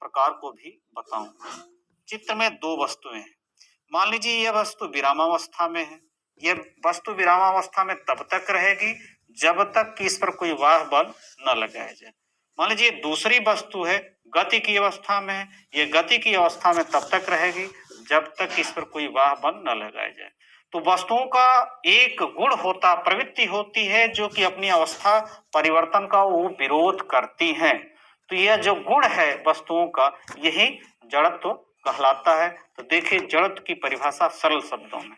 प्रकार को भी बताऊं। चित्र में दो वस्तुएं हैं। मान लीजिए यह वस्तु विरामावस्था में है। यह वस्तु विरामावस्था में तब तक रहेगी जब तक कि इस पर कोई वाह बल न लगाया जाए। मान लीजिए दूसरी वस्तु है गति की अवस्था में है। यह गति की अवस्था में तब तक रहेगी जब तक इस पर कोई वाह बल न लगाया जाए। तो वस्तुओं का एक गुण होता, प्रवृत्ति होती है जो कि अपनी अवस्था परिवर्तन का वो विरोध करती हैं। तो यह जो गुण है वस्तुओं का, यही जड़त्व कहलाता है। तो देखिए जड़त्व की परिभाषा सरल शब्दों में।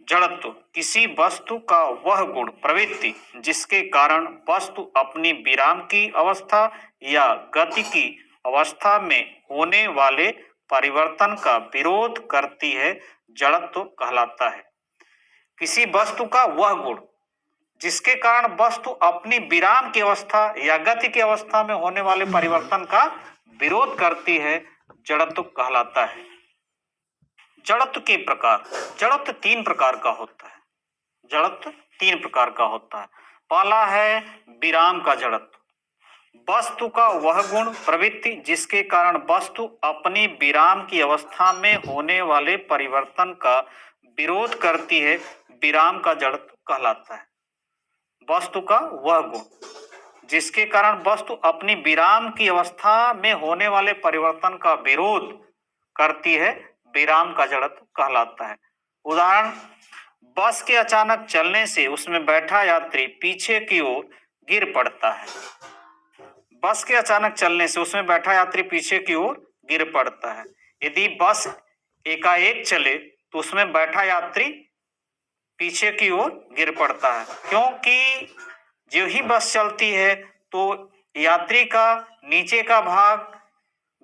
जड़त्व किसी वस्तु का वह गुण, प्रवृत्ति जिसके कारण वस्तु अपनी विराम की अवस्था या गति की अवस्था में होने वाले परिवर्तन का विरोध करती है, जड़त्व कहलाता है। किसी वस्तु का वह गुण जिसके कारण वस्तु अपनी विराम की अवस्था या गति की अवस्था में होने वाले परिवर्तन का विरोध करती है, जड़त्व कहलाता है। जड़त्व के प्रकार। जड़त्व तीन प्रकार का होता है। जड़त्व तीन प्रकार का होता है। पहला है विराम का जड़त्व। वस्तु का वह गुण, प्रवृत्ति जिसके कारण वस्तु अपनी विराम की अवस्था में होने वाले परिवर्तन का विरोध करती है, विराम का जड़त्व कहलाता है। वस्तु का वह गुण जिसके कारण वस्तु अपनी विराम की अवस्था में होने वाले परिवर्तन का विरोध करती है, विराम का जड़त्व कहलाता है। उदाहरण, बस के अचानक चलने से उसमें बैठा यात्री पीछे की ओर गिर पड़ता है। बस के अचानक चलने से उसमें बैठा यात्री पीछे की ओर गिर पड़ता है। यदि बस एकाएक चले तो उसमें बैठा यात्री पीछे की ओर गिर पड़ता है, क्योंकि जो ही बस चलती है तो यात्री का नीचे का भाग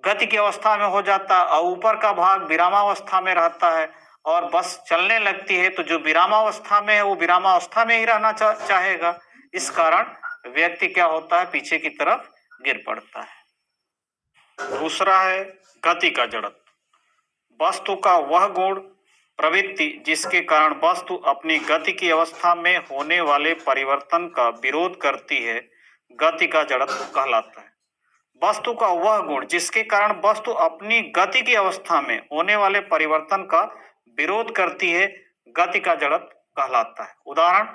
गति की अवस्था में हो जाता है और ऊपर का भाग विरामावस्था में रहता है। और बस चलने लगती है तो जो विरामावस्था में है वो विरामावस्था में ही रहना चाहेगा। इस कारण व्यक्ति क्या होता है, पीछे की तरफ गिर पड़ता है। दूसरा है गति का जड़त्व। वस्तु का वह गुण, प्रवृत्ति जिसके कारण वस्तु अपनी गति की अवस्था में होने वाले परिवर्तन का विरोध करती है, गति का जड़त्व कहलाता है। वस्तु का वह गुण जिसके कारण वस्तु अपनी गति की अवस्था में होने वाले परिवर्तन का विरोध करती है, गति का जड़त्व कहलाता है। उदाहरण,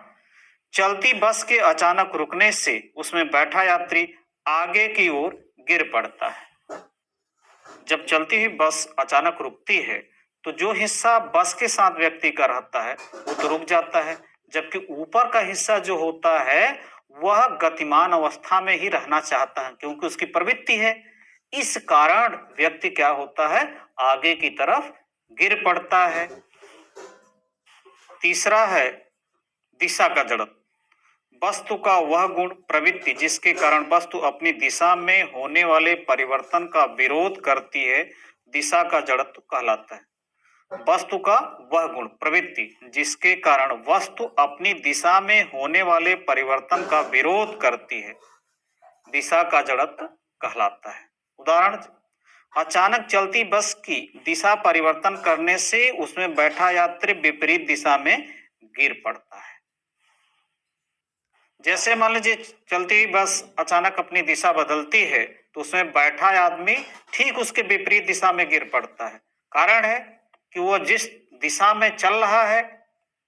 चलती बस के अचानक रुकने से उसमें बैठा यात्री आगे की ओर गिर पड़ता है। जब चलती हुई बस अचानक रुकती है तो जो हिस्सा बस के साथ व्यक्ति का रहता है वो तो रुक जाता है, जबकि ऊपर का हिस्सा जो होता है वह गतिमान अवस्था में ही रहना चाहता है, क्योंकि उसकी प्रवृत्ति है। इस कारण व्यक्ति क्या होता है, आगे की तरफ गिर पड़ता है। तीसरा है दिशा का जड़त्व। वस्तु का वह गुण, प्रवृत्ति जिसके कारण वस्तु अपनी दिशा में होने वाले परिवर्तन का विरोध करती है, दिशा का जड़त्व कहलाता है। वस्तु का वह गुण, प्रवृत्ति जिसके कारण वस्तु अपनी दिशा में होने वाले परिवर्तन का विरोध करती है, दिशा का जड़त्व कहलाता है। उदाहरण, अचानक चलती बस की दिशा परिवर्तन करने से उसमें बैठा यात्री विपरीत दिशा में गिर पड़ता है। जैसे मान लीजिए चलती हुई बस अचानक अपनी दिशा बदलती है तो उसमें बैठा आदमी ठीक उसके विपरीत दिशा में गिर पड़ता है। कारण है कि वो जिस दिशा में चल रहा है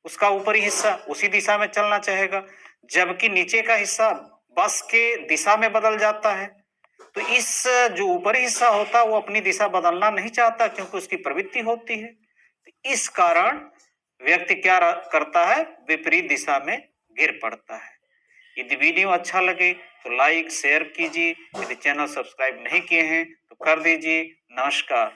उसका ऊपरी हिस्सा उसी दिशा में चलना चाहेगा, जबकि नीचे का हिस्सा बस के दिशा में बदल जाता है। तो इस जो ऊपरी हिस्सा होता है वो अपनी दिशा बदलना नहीं चाहता, क्योंकि उसकी प्रवृत्ति होती है। इस कारण व्यक्ति क्या करता है, विपरीत दिशा में गिर पड़ता है। यदि वीडियो अच्छा लगे तो लाइक शेयर कीजिए। यदि चैनल सब्सक्राइब नहीं किए हैं तो कर दीजिए। नमस्कार।